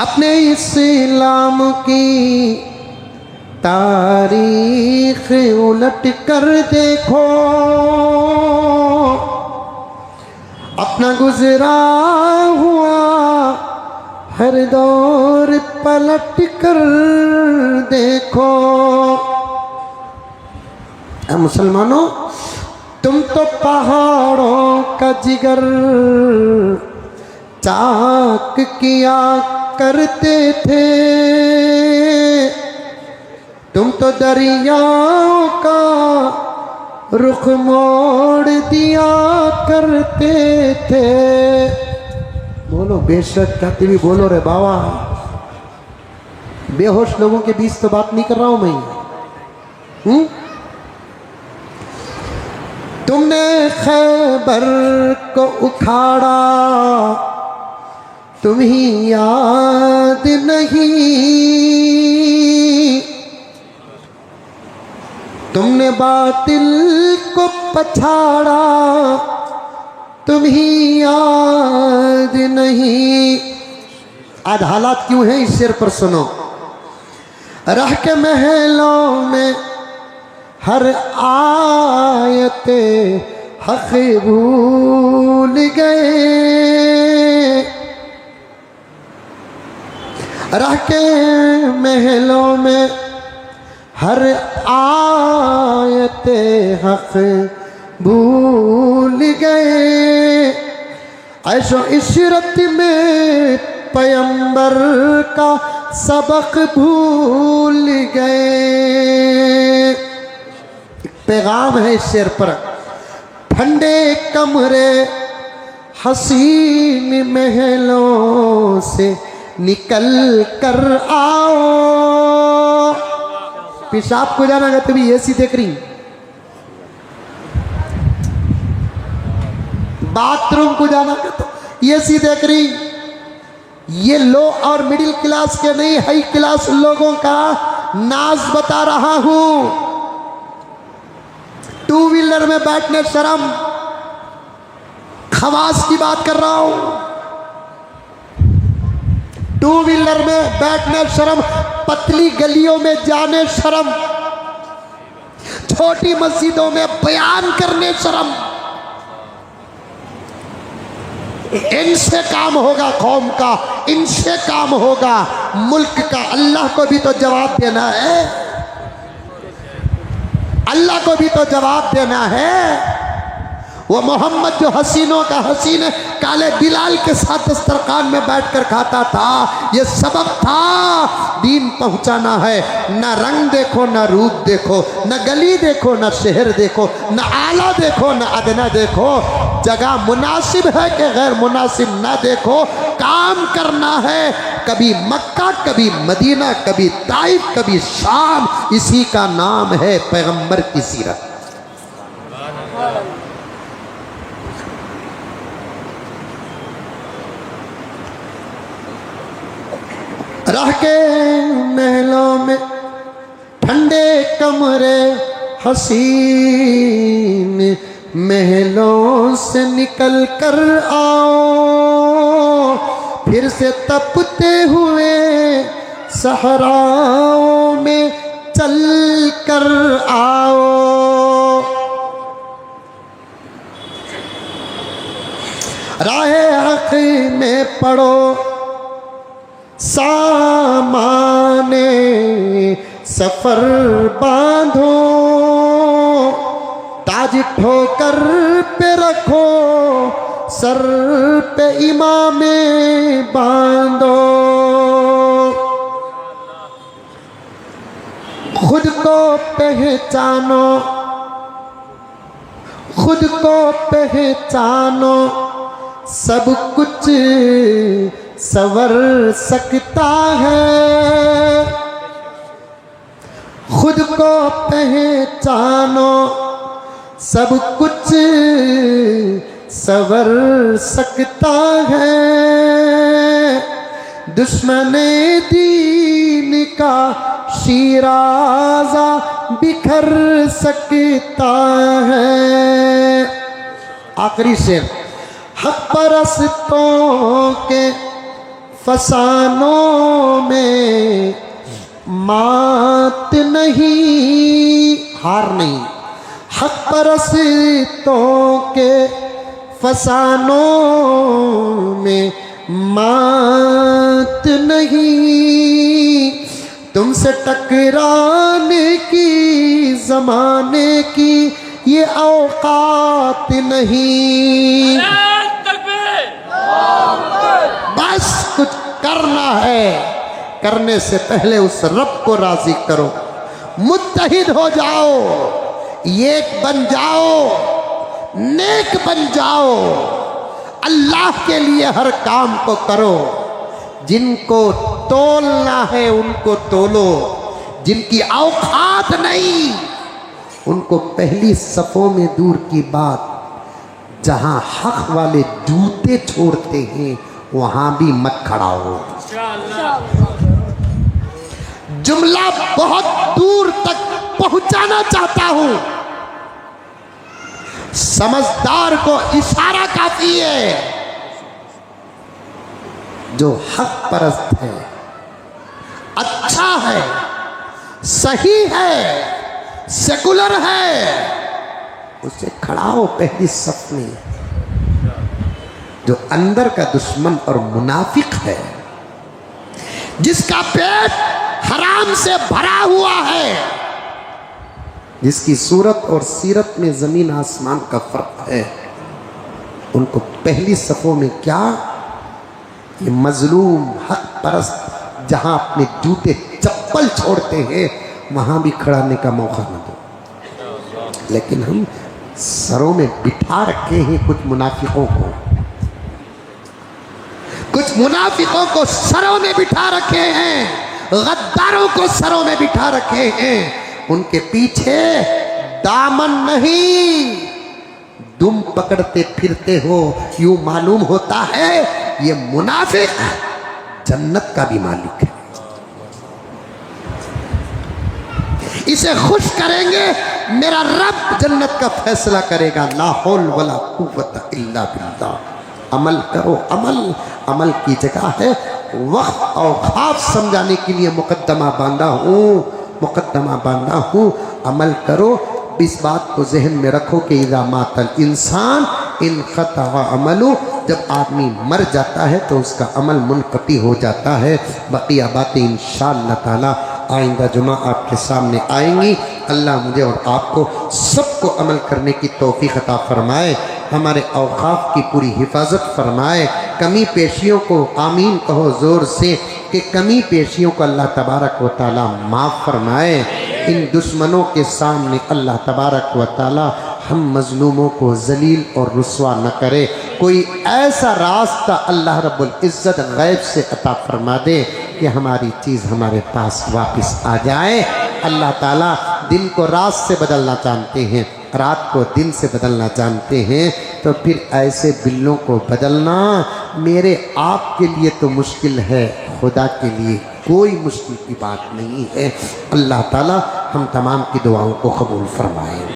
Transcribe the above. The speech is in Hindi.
अपने इस्लाम की तारीख उलट कर देखो, अपना गुजरा हुआ हर दौर पलट कर देखो। मुसलमानों, तुम तो पहाड़ों का जिगर चाक किया करते थे, तुम तो दरियाओं का रुख मोड़ दिया करते थे। बोलो बेशक कहते भी बोलो रे बाबा। बेहोश लोगों के बीच तो बात नहीं कर रहा हूं मैं। तुमने खैबर को उखाड़ा, तुम्हें याद नहीं, तुमने बातिल को पछाड़ा, तुम्हें याद नहीं। आज हालात क्यों हैं इस शेर पर सुनो। रह के महलों में हर आयते हक़ भूल गए, रह के महलों में हर आयते हक़ भूल गए, ऐशो इशरत में पैगंबर का सबक भूल गए। पैगाम है इस शेर पर। ठंडे कमरे हसीन महलों से निकल कर आओ। पेशाब को जाना अगर तुम्हें एसी देख रही, बाथरूम को जाना तो एसी देख रही। ये लो और मिडिल क्लास के नहीं, हाई क्लास लोगों का नाज बता रहा हूं। टू व्हीलर में बैठने शर्म, खवास की बात कर रहा हूं। टू व्हीलर में बैठने शर्म, पतली गलियों में जाने शर्म, छोटी मस्जिदों में बयान करने शर्म। इनसे काम होगा कौम का, इनसे काम होगा मुल्क का। अल्लाह को भी तो जवाब देना है, अल्लाह को भी तो जवाब देना है। वो मोहम्मद जो हसीनों का हसीन काले बिलाल के साथ दस्तरखान में बैठकर खाता था, ये सबक था दीन पहुंचाना है। न रंग देखो, न रूप देखो, न गली देखो, न शहर देखो, न आला देखो, न अदना देखो। जगह मुनासिब है कि गैर मुनासिब न देखो, काम करना है। कभी मक्का, कभी मदीना, कभी ताइफ, कभी शाम। इसी का नाम है पैगंबर की सीरत। रह के महलों में ठंडे कमरे हसीन महलों से निकल कर आओ, फिर से तपते हुए सहराओं में चल कर आओ। राहे हक़ में पढ़ो सामाने सफर बांधो, ताज ठोकर पे रखो, सर पे इमामे बांधो। खुद को पहचानो, खुद को पहचानो, सब कुछ सवर सकता है। खुद को पहचानो, सब कुछ सवर सकता है। दुश्मने दीन का शीराज़ा बिखर सकता है। आखिरी शेर। हक़ परस्तों के फसानों में मात नहीं, हार नहीं। हक परस्तों के फसानों में मात नहीं। तुमसे टकराने की जमाने की ये औकात नहीं। बस कुछ करना है, करने से पहले उस रब को राजी करो, मुत्तहिद हो जाओ, एक बन जाओ, नेक बन जाओ। अल्लाह के लिए हर काम को करो। जिनको तोलना है उनको तोलो, जिनकी औकात नहीं उनको पहली सफों में दूर की बात। जहां हक वाले जूते छोड़ते हैं वहां भी मत खड़ा हो। जुमला बहुत दूर तक पहुंचाना चाहता हूं। समझदार को इशारा काफी है। जो हक परस्त है, अच्छा है, सही है, सेकुलर है, उसे खड़ा हो पहली सफ में। जो अंदर का दुश्मन और मुनाफिक है, जिसका पेट हराम से भरा हुआ है, जिसकी सूरत और सीरत में जमीन आसमान का फर्क है, उनको पहली सफों में क्या, ये मजलूम हक परस्त जहां अपने जूते चप्पल छोड़ते हैं वहां भी खड़ाने का मौका न दो। लेकिन हम सरों में बिठा रखे हैं कुछ मुनाफिकों को, कुछ मुनाफिकों को सरों में बिठा रखे हैं, गद्दारों को सरों में बिठा रखे हैं। उनके पीछे दामन नहीं, दुम पकड़ते फिरते हो। यूं मालूम होता है ये मुनाफिक जन्नत का भी मालिक है। इसे खुश करेंगे, मेरा रब जन्नत का फैसला करेगा। ला हौल वला कुव्वत इल्ला बिल्लाह। अमल करो, अमल अमल की जगह है। वक्त और ख्वाब समझाने के लिए मुकद्दमा बांधा हूँ, मुकद्दमा बांधा हूँ। अमल करो। इस बात को जहन में रखो कि इज़ा मातल इंसान इनक़ता अमलु, जब आदमी मर जाता है तो उसका अमल मुनक़ती हो जाता है। बकिया बातें इंशाअल्लाह ताला आइंदा जुमा आपके सामने आएंगी। अल्लाह मुझे और आपको सबको अमल करने की तौफीक अता फरमाए, हमारे औक़ाफ़ की पूरी हिफाजत फरमाए। कमी पेशियों को आमीन कहो ज़ोर से कि कमी पेशियों को अल्लाह तबारक व तआला माफ़ फरमाए। इन दुश्मनों के सामने अल्लाह तबारक व तआला हम मज़लूमों को ज़लील और रुस्वा न करे। कोई ऐसा रास्ता अल्लाह रब्बुल इज़्ज़त गैब से अता फरमा दे कि हमारी चीज़ हमारे पास वापस आ जाए। अल्लाह ताला दिन को रात से बदलना जानते हैं, रात को दिन से बदलना जानते हैं, तो फिर ऐसे बिल्लों को बदलना मेरे आपके लिए तो मुश्किल है, खुदा के लिए कोई मुश्किल की बात नहीं है। अल्लाह ताला हम तमाम की दुआओं को कबूल फरमाए।